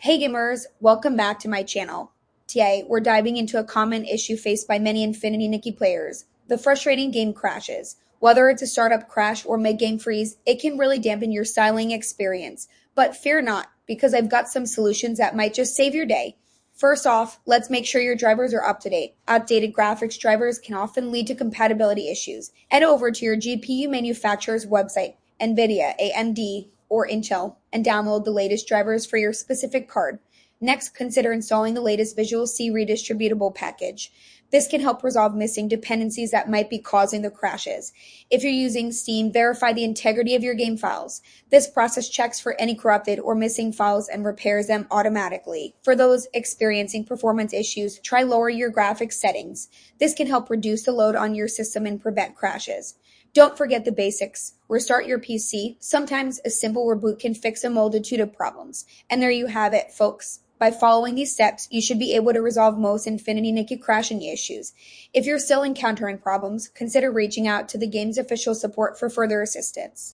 Hey gamers, welcome back to my channel. Today, we're diving into a common issue faced by many Infinity Nikki players, the frustrating game crashes. Whether it's a startup crash or mid-game freeze, it can really dampen your styling experience. But fear not, because I've got some solutions that might just save your day. First off, let's make sure your drivers are up to date. Outdated graphics drivers can often lead to compatibility issues. Head over to your GPU manufacturer's website, NVIDIA, AMD, or Intel, and download the latest drivers for your specific card. Next, consider installing the latest Visual C redistributable package. This can help resolve missing dependencies that might be causing the crashes. If you're using Steam, verify the integrity of your game files. This process checks for any corrupted or missing files and repairs them automatically. For those experiencing performance issues, try lower your graphics settings. This can help reduce the load on your system and prevent crashes. Don't forget the basics. Restart your PC. Sometimes a simple reboot can fix a multitude of problems. And there you have it, folks. By following these steps, you should be able to resolve most Infinity Nikki crashing issues. If you're still encountering problems, consider reaching out to the game's official support for further assistance.